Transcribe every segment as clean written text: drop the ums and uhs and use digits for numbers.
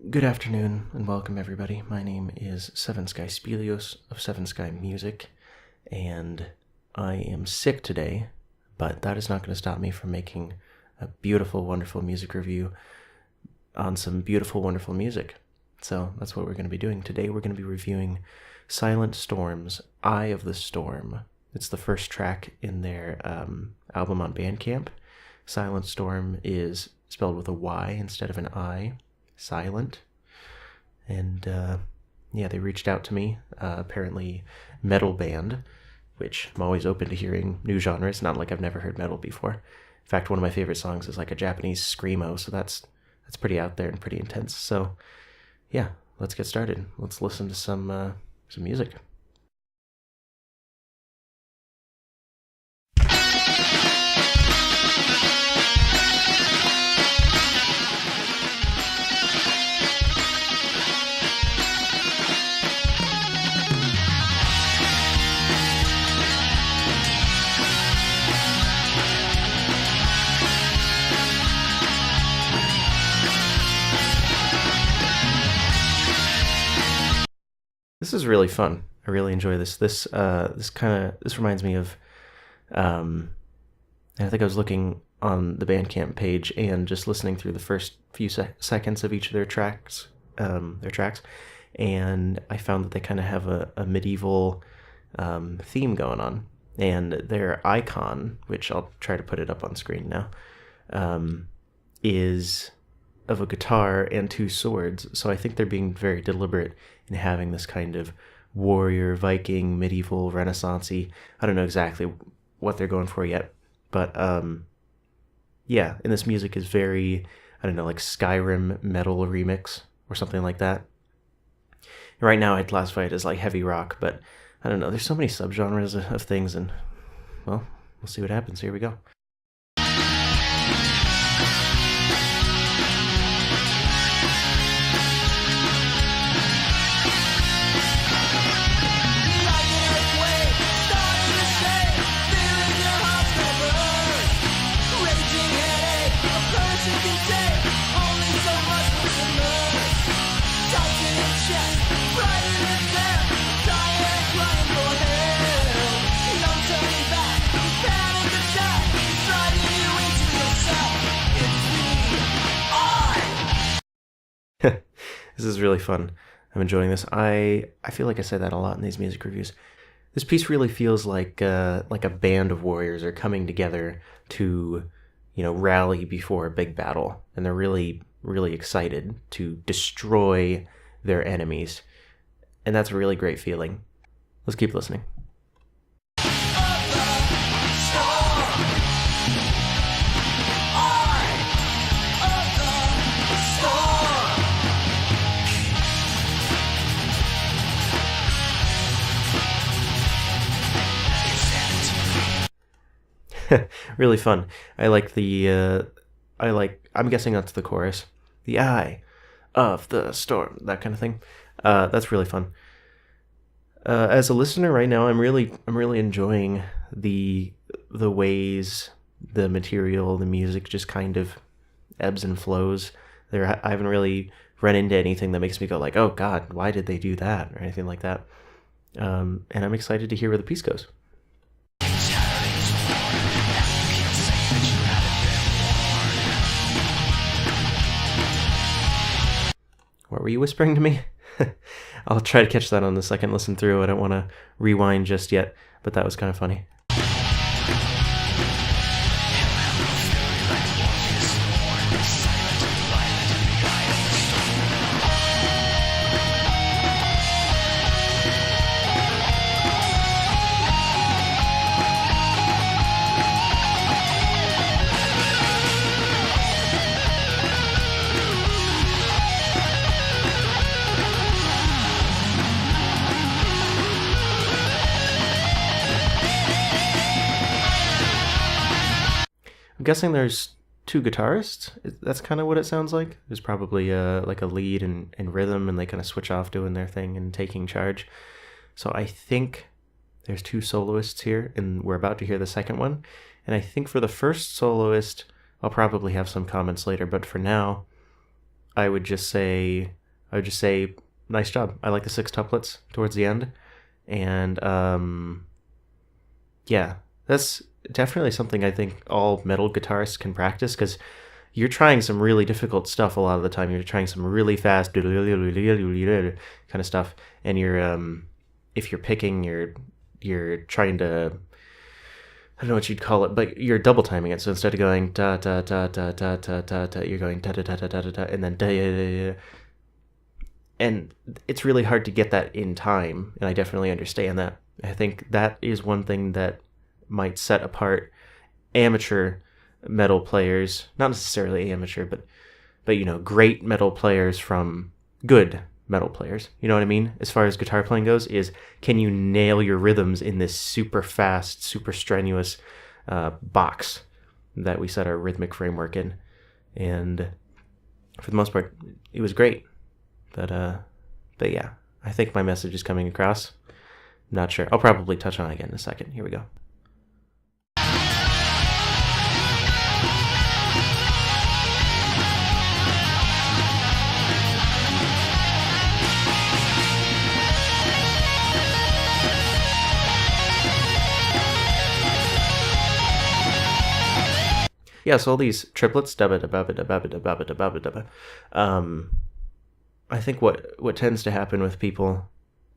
Good afternoon and welcome everybody. My name is Seven Sky Spelios of Seven Sky Music, and I am sick today, but that is not going to stop me from making a beautiful, wonderful music review on some beautiful, wonderful music. So that's what we're going to be doing. Today we're going to be reviewing Silent Storm's Eye of the Storm. It's the first track in their album on Bandcamp. Silent Storm is spelled with a Y instead of an I. Sylent. And they reached out to me, apparently metal band, which I'm always open to hearing new genres. Not like I've never heard metal before. In fact, one of my favorite songs is like a Japanese screamo, so that's pretty out there and pretty intense. So yeah, let's get started. Let's listen to some music. This is really fun. I really enjoy this. This reminds me of, I think I was looking on the Bandcamp page and just listening through the first few seconds of each of their tracks, and I found that they kind of have a medieval theme going on, and their icon, which I'll try to put it up on screen now, is of a guitar and two swords. So I think they're being very deliberate in having this kind of warrior, Viking, medieval, Renaissance-y. I don't know exactly what they're going for yet, but and this music is very, I don't know, like Skyrim metal remix or something like that. Right now I'd classify it as like heavy rock, but I don't know, there's so many subgenres of things, and well, we'll see what happens. Here we go. This is really fun. I'm enjoying this. I feel like I say that a lot in these music reviews. This piece really feels like a band of warriors are coming together to, rally before a big battle, and they're really, really excited to destroy their enemies, and that's a really great feeling. Let's keep listening. Really fun. I like I'm guessing that's the chorus. The eye of the storm, that kind of thing. That's really fun. As a listener right now, I'm really enjoying the ways the material, the music just kind of ebbs and flows. I haven't really run into anything that makes me go like, oh God, why did they do that? Or anything like that. And I'm excited to hear where the piece goes. What were you whispering to me? I'll try to catch that on the second listen through. I don't want to rewind just yet, but that was kind of funny. I'm guessing there's two guitarists. That's kind of what it sounds like. There's probably like a lead and rhythm, and they kind of switch off doing their thing and taking charge. So I think there's two soloists here, and we're about to hear the second one. And I think for the first soloist, I'll probably have some comments later, but for now, I would just say, nice job. I like the 6 tuplets towards the end, and yeah, that's definitely something I think all metal guitarists can practice, because you're trying some really difficult stuff a lot of the time. You're trying some really fast kind of stuff, and if you're picking, you're trying to, I don't know what you'd call it, but you're double timing it. So instead of going da da da da da da da da, you're going da da da da da da da, and then da da da da. And it's really hard to get that in time, and I definitely understand that. I think that is one thing that might set apart amateur metal players, not necessarily amateur, but great metal players from good metal players. You know what I mean? As far as guitar playing goes, is can you nail your rhythms in this super fast, super strenuous box that we set our rhythmic framework in? And for the most part, it was great. But yeah, I think my message is coming across. I'm not sure. I'll probably touch on it again in a second. Here we go. Yeah, so all these triplets, I think what tends to happen with people,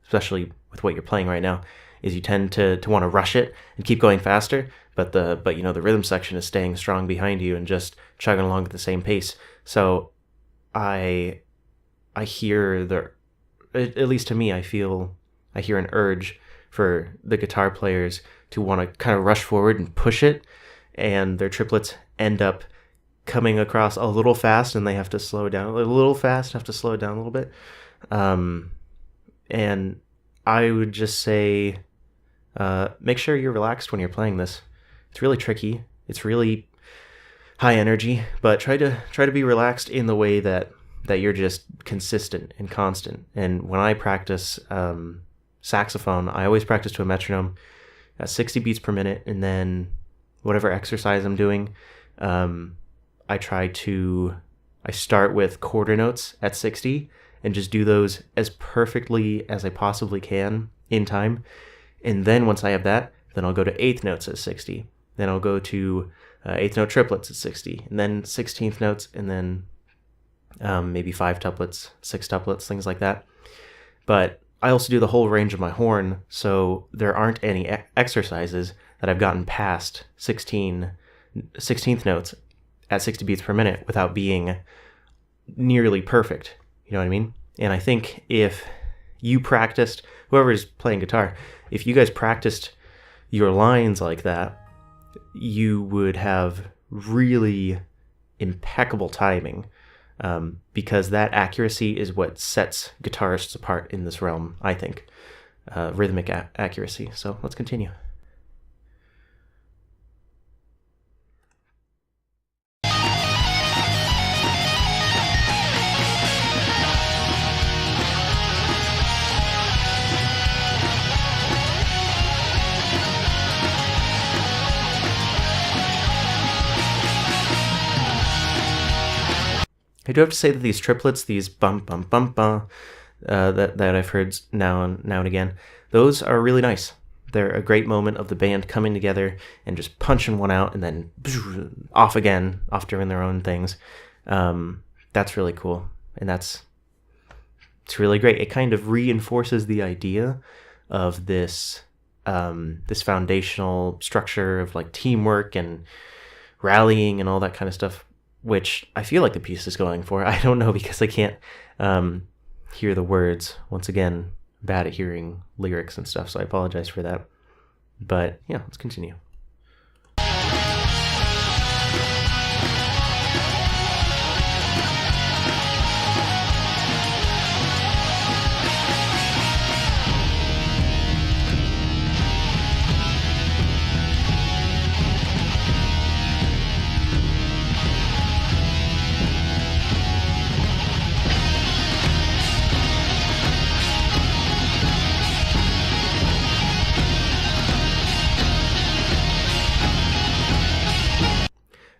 especially with what you're playing right now, is you tend to want to rush it and keep going faster, but the rhythm section is staying strong behind you and just chugging along at the same pace. So I hear at least to me, I hear an urge for the guitar players to want to kind of rush forward and push it, and their triplets end up coming across a little fast, and they have to slow down a little fast, have to slow it down a little bit. And I would just say, make sure you're relaxed when you're playing this. It's really tricky. It's really high energy, but try to be relaxed in the way that you're just consistent and constant. And when I practice saxophone, I always practice to a metronome at 60 beats per minute, and then whatever exercise I'm doing, I start with quarter notes at 60 and just do those as perfectly as I possibly can in time. And then once I have that, then I'll go to eighth notes at 60. Then I'll go to eighth note triplets at 60, and then 16th notes, and then maybe 5 tuplets, 6 tuplets, things like that. But I also do the whole range of my horn, so there aren't any exercises that I've gotten past 16th notes at 60 beats per minute without being nearly perfect. You know what I mean? And I think if you practiced, whoever's playing guitar, if you guys practiced your lines like that, you would have really impeccable timing, because that accuracy is what sets guitarists apart in this realm, I think. Rhythmic accuracy. So let's continue. I do have to say that these triplets, these bum bum bum bum, that I've heard now and again, those are really nice. They're a great moment of the band coming together and just punching one out, and then off again, off doing their own things. That's really cool, and it's really great. It kind of reinforces the idea of this foundational structure of like teamwork and rallying and all that kind of stuff, which I feel like the piece is going for. I don't know, because I can't hear the words. Once again, bad at hearing lyrics and stuff, so I apologize for that. But yeah, let's continue.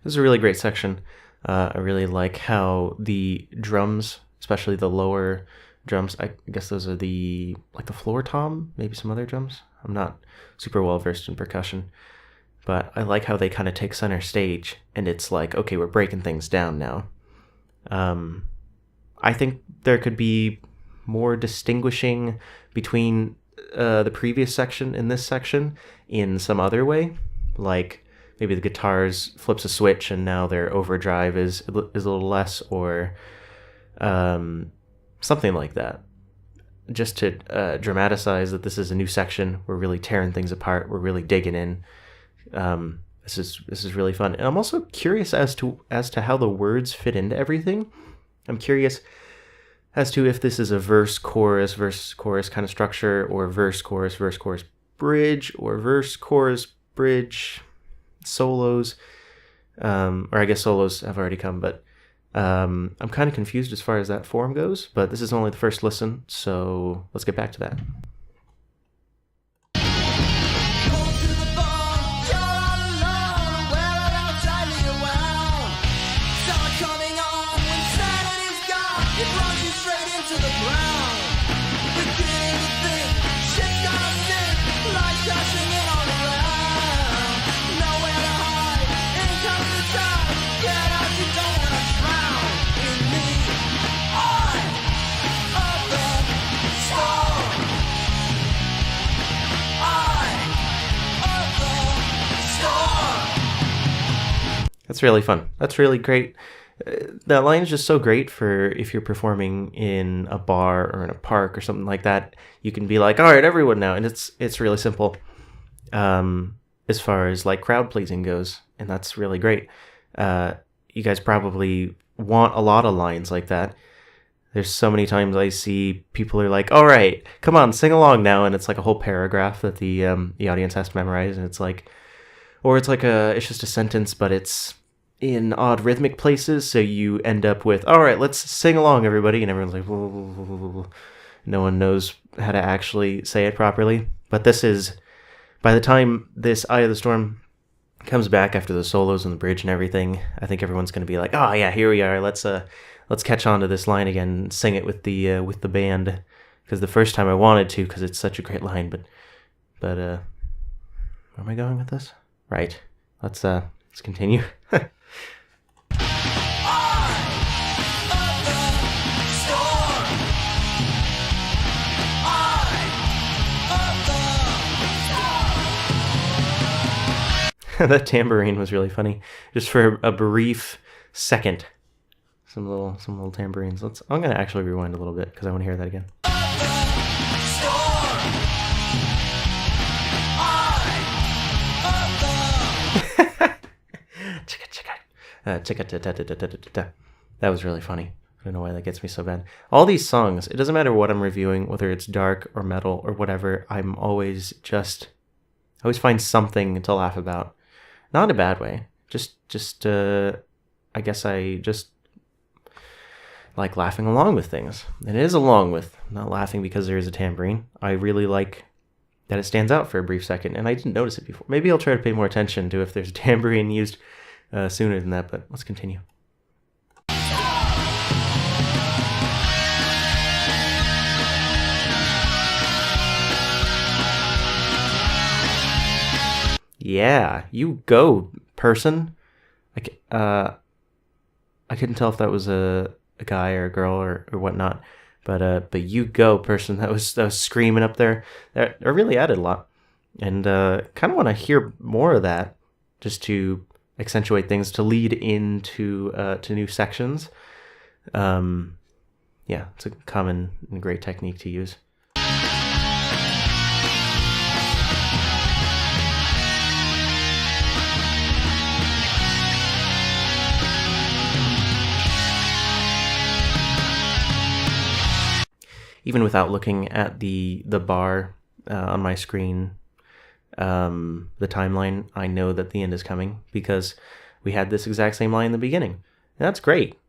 This is a really great section. I really like how the drums, especially the lower drums, I guess those are the floor tom, maybe some other drums. I'm not super well versed in percussion, but I like how they kind of take center stage, and it's like, okay, we're breaking things down now. I think there could be more distinguishing between the previous section and this section in some other way, like maybe the guitars flips a switch and now their overdrive is a little less, or something like that, just to dramatize that this is a new section. We're really tearing things apart. We're really digging in. This is really fun, and I'm also curious as to how the words fit into everything. I'm curious as to if this is a verse chorus kind of structure, or verse chorus bridge, or verse chorus bridge solos. Or I guess solos have already come, but I'm kind of confused as far as that form goes. But this is only the first listen, so let's get back to that. That's really fun. That's really great. That line is just so great for if you're performing in a bar or in a park or something like that. You can be like, all right, everyone now. And it's really simple as far as like crowd pleasing goes. And that's really great. You guys probably want a lot of lines like that. There's so many times I see people are like, all right, come on, sing along now. And it's like a whole paragraph that the audience has to memorize. And it's like, or it's like it's just a sentence, but it's in odd rhythmic places, so you end up with, all right, let's sing along, everybody, and everyone's like, whoa, whoa, whoa, whoa. No one knows how to actually say it properly. But this is, by the time this Eye of the Storm comes back after the solos and the bridge and everything, I think everyone's going to be like, oh yeah, here we are, let's catch on to this line again and sing it with the band, because the first time I wanted to, because it's such a great line, but where am I going with this? Right, let's continue. That tambourine was really funny, just for a brief second. Some little tambourines. I'm gonna actually rewind a little bit because I want to hear that again. That was really funny. I don't know why that gets me so bad. All these songs, it doesn't matter what I'm reviewing, whether it's dark or metal or whatever, I always find something to laugh about. Not in a bad way. I guess I just like laughing along with things. And it is along with, not laughing because there is a tambourine. I really like that it stands out for a brief second, and I didn't notice it before. Maybe I'll try to pay more attention to if there's a tambourine used sooner than that, but let's continue. Yeah, you go, person. I couldn't tell if that was a guy or a girl or whatnot, but you go, person. That was screaming up there. That really added a lot, and kind of want to hear more of that, just to accentuate things, to lead into to new sections. Yeah, it's a common and great technique to use. Even without looking at the bar on my screen, the timeline, I know that the end is coming because we had this exact same line in the beginning. And that's great.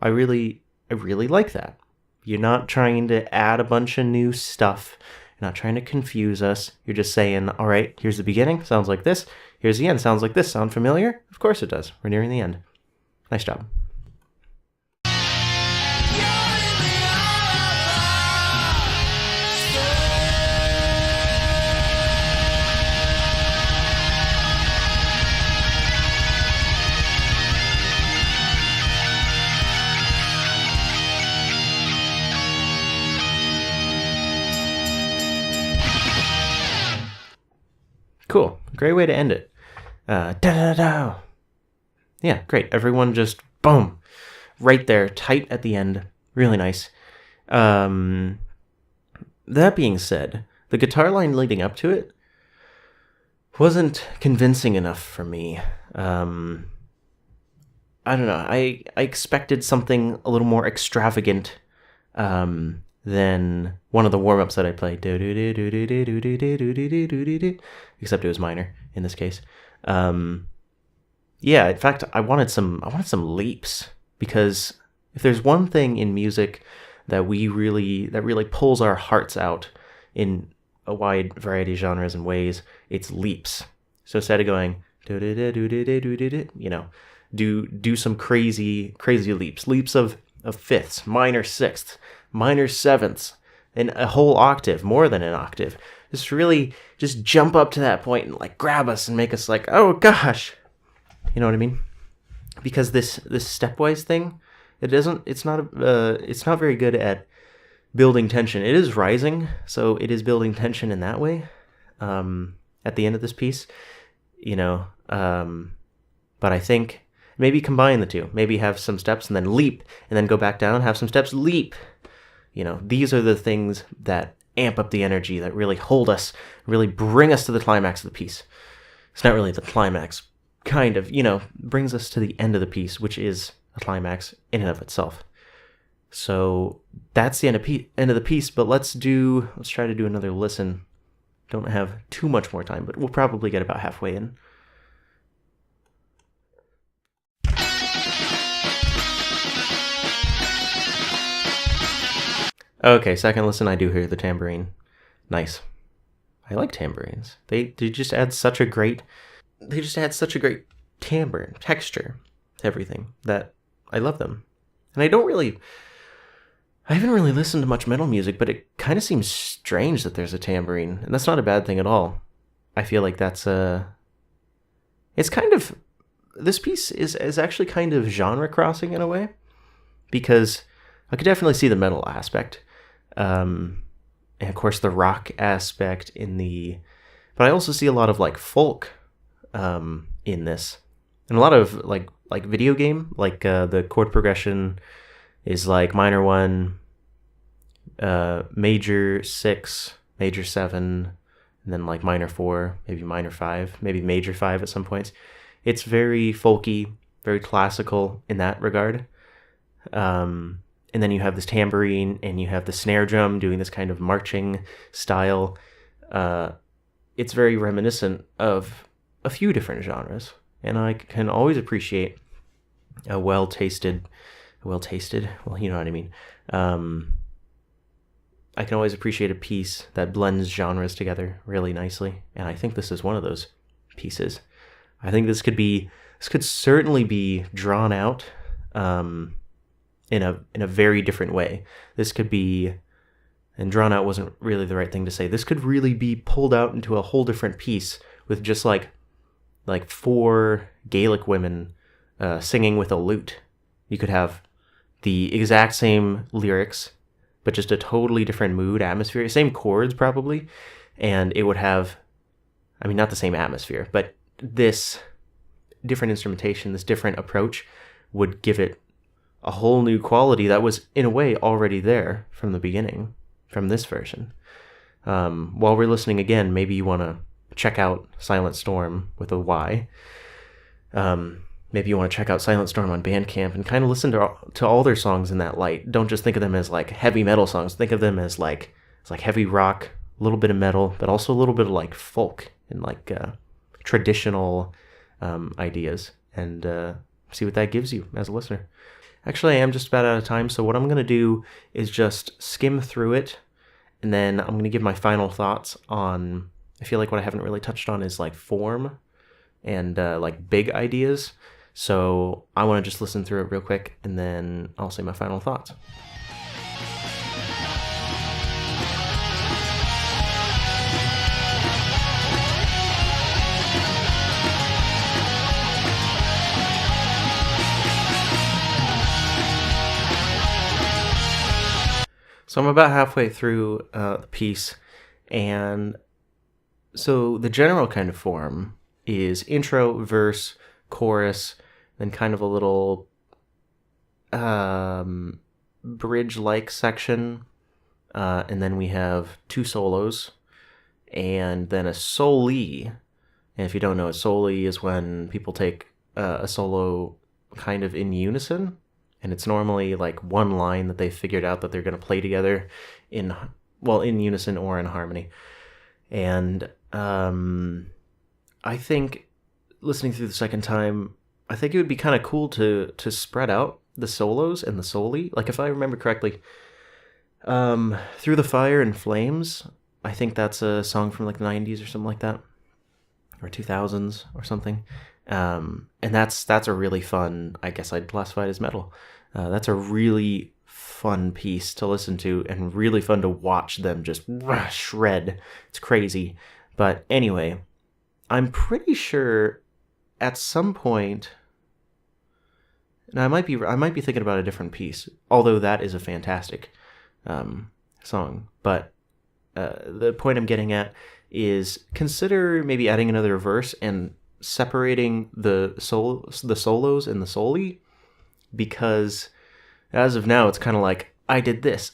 I really like that. You're not trying to add a bunch of new stuff. You're not trying to confuse us. You're just saying, all right, here's the beginning. Sounds like this. Here's the end. Sounds like this. Sound familiar? Of course it does. We're nearing the end. Nice job. Cool. Great way to end it. Da-da-da. Yeah, great. Everyone just, boom, right there, tight at the end. Really nice. That being said, the guitar line leading up to it wasn't convincing enough for me. I don't know. I expected something a little more extravagant than one of the warm-ups that I played. Except it was minor in this case. Yeah, in fact, I wanted some leaps, because if there's one thing in music that really pulls our hearts out in a wide variety of genres and ways, it's leaps. So instead of going do some crazy leaps of fifths, minor sixths, minor sevenths, and a whole octave, more than an octave. Just jump up to that point and like grab us and make us like, oh gosh, you know what I mean? Because this stepwise thing, it's not very good at building tension. It is rising, so it is building tension in that way. At the end of this piece, but I think maybe combine the two. Maybe have some steps and then leap, and then go back down. Have some steps, leap. These are the things that amp up the energy, that really hold us, really bring us to the climax of the piece. It's not really the climax, kind of, brings us to the end of the piece, which is a climax in and of itself. So that's the end of the piece, but let's try to do another listen. Don't have too much more time, but we'll probably get about halfway in. Okay, second listen, I do hear the tambourine. Nice. I like tambourines. They just add such a great timbre and texture to everything that I love them. And I haven't really listened to much metal music, but it kind of seems strange that there's a tambourine, and that's not a bad thing at all. I feel like this piece is actually kind of genre crossing in a way, because I could definitely see the metal aspect, and of course the rock aspect but I also see a lot of like folk in this, and a lot of like video game, like the chord progression is like minor 1, major 6, major 7, and then like minor 4, maybe minor 5, maybe major 5 at some points. It's very folky, very classical in that regard. And then you have this tambourine, and you have the snare drum doing this kind of marching style. It's very reminiscent of a few different genres, and I can always appreciate a well-tasted, well, you know what I mean. I can always appreciate a piece that blends genres together really nicely, and I think this is one of those pieces. I think this could certainly be drawn out in a very different way. This could be, and drawn out wasn't really the right thing to say. This could really be pulled out into a whole different piece with just like 4 Gaelic women singing with a lute. You could have the exact same lyrics, but just a totally different mood, atmosphere, same chords probably, and it would have, not the same atmosphere, but this different instrumentation, this different approach would give it a whole new quality that was, in a way, already there from the beginning, from this version. While we're listening again, maybe you want to check out Silent Storm with a Y. Maybe you want to check out Silent Storm on Bandcamp and kind of listen to all their songs in that light. Don't just think of them as like heavy metal songs. Think of them as like heavy rock, a little bit of metal, but also a little bit of like folk and like traditional ideas, and see what that gives you as a listener. Actually, I am just about out of time, so what I'm going to do is just skim through it, and then I'm going to give my final thoughts on, I feel like what I haven't really touched on is like form and like big ideas. So I want to just listen through it real quick, and then I'll say my final thoughts. So I'm about halfway through the piece, and so the general kind of form is intro, verse, chorus, then kind of a little bridge-like section, and then we have two solos, and then a sole. And if you don't know, a sole is when people take a solo kind of in unison, and it's normally like one line that they figured out that they're going to play together in unison or in harmony. And I think listening through the second time, I think it would be kind of cool to spread out the solos and the sole. Like, if I remember correctly, Through the Fire and Flames, I think that's a song from like the 90s or something like that, or 2000s or something. And that's a really fun, I guess I'd classify it as metal. That's a really fun piece to listen to, and really fun to watch them just shred. It's crazy. But anyway, I'm pretty sure at some point, and I might be thinking about a different piece, although that is a fantastic song. But the point I'm getting at is, consider maybe adding another verse and separating the solos and the sole, because as of now it's kind of like, I did this,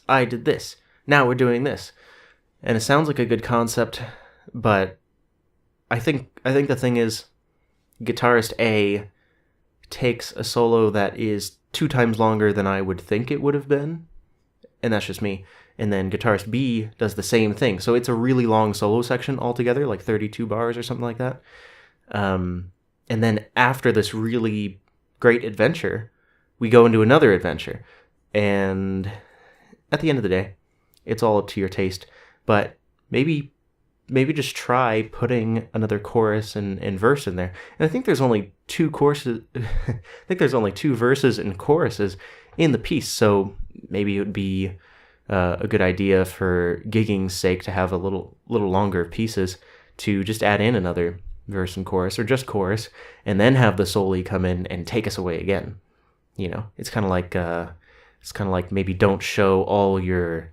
now we're doing this, and it sounds like a good concept, but I think the thing is, guitarist A takes a solo that is 2 times longer than I would think it would have been, and that's just me. And then guitarist B does the same thing, so it's a really long solo section altogether, like 32 bars or something like that. And then after this really great adventure, we go into another adventure. And at the end of the day, it's all up to your taste. But maybe just try putting another chorus and verse in there. And I think there's only 2 choruses. I think there's only 2 verses and choruses in the piece. So maybe it would be a good idea for gigging's sake to have a little longer pieces, to just add in another verse and chorus, or just chorus, and then have the sole come in and take us away again. You know, it's kind of like maybe don't show all your.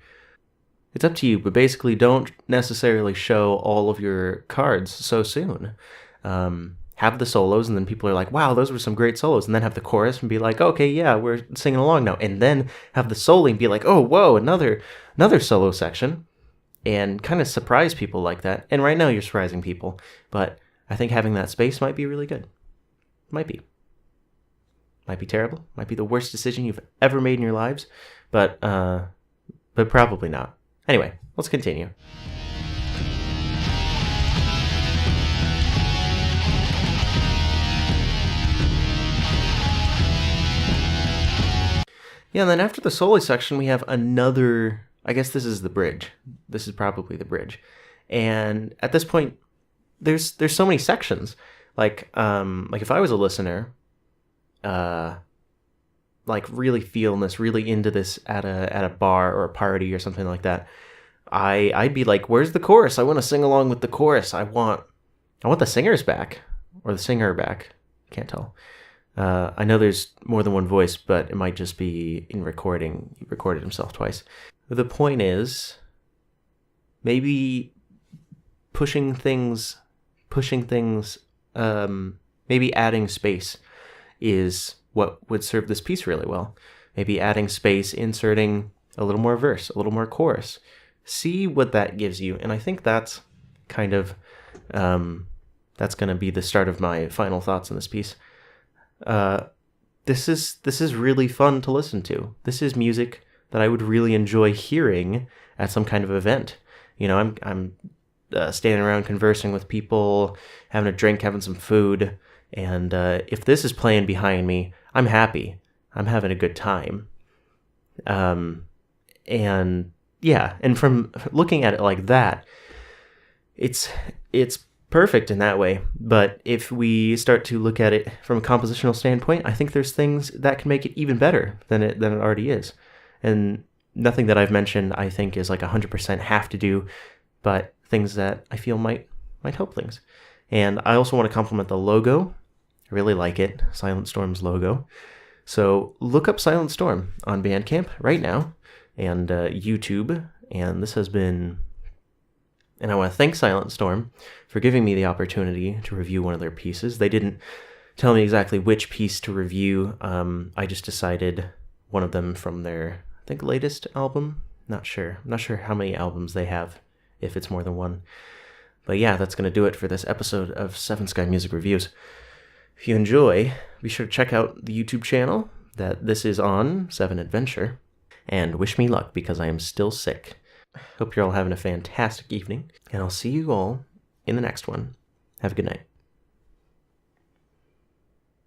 It's up to you, but basically don't necessarily show all of your cards so soon. Have the solos, and then people are like, wow, those were some great solos, and then have the chorus and be like, okay, yeah, we're singing along now, and then have the solo and be like, oh, whoa, another solo section, and kind of surprise people like that. And right now you're surprising people, but I think having that space might be really good. Might be terrible. Might be the worst decision you've ever made in your lives, but probably not. Anyway, let's continue. Yeah, and then after the solo section, we have another. I guess this is the bridge. This is probably the bridge, and at this point, there's so many sections. Like if I was a listener, like really feeling this, really into this at a bar or a party or something like that, I'd be like, where's the chorus? I want to sing along with the chorus. I want the singers back, or the singer back. Can't tell. I know there's more than one voice, but it might just be in recording. He recorded himself twice. The point is, maybe pushing things, maybe adding space is what would serve this piece really well. Maybe adding space, inserting a little more verse, a little more chorus. See what that gives you. And I think that's kind of, that's going to be the start of my final thoughts on this piece. This is really fun to listen to. This is music that I would really enjoy hearing at some kind of event. You know, I'm standing around conversing with people, having a drink, having some food, and if this is playing behind me, I'm happy. I'm having a good time. And yeah, and from looking at it like that, it's perfect in that way. But if we start to look at it from a compositional standpoint, I think there's things that can make it even better than it already is. And nothing that I've mentioned I think is like 100% have to do, but things that I feel might help things. And I also want to compliment the logo. I really like it, Silent Storm's logo. So look up Silent Storm on Bandcamp right now and YouTube. And this has been... And I want to thank Silent Storm for giving me the opportunity to review one of their pieces. They didn't tell me exactly which piece to review. I just decided one of them from their, I think, latest album. Not sure. I'm not sure how many albums they have, if it's more than one. But yeah, that's going to do it for this episode of Seven Sky Music Reviews. If you enjoy, be sure to check out the YouTube channel that this is on, Sevenadventure. And wish me luck because I am still sick. Hope you're all having a fantastic evening, and I'll see you all in the next one. Have a good night.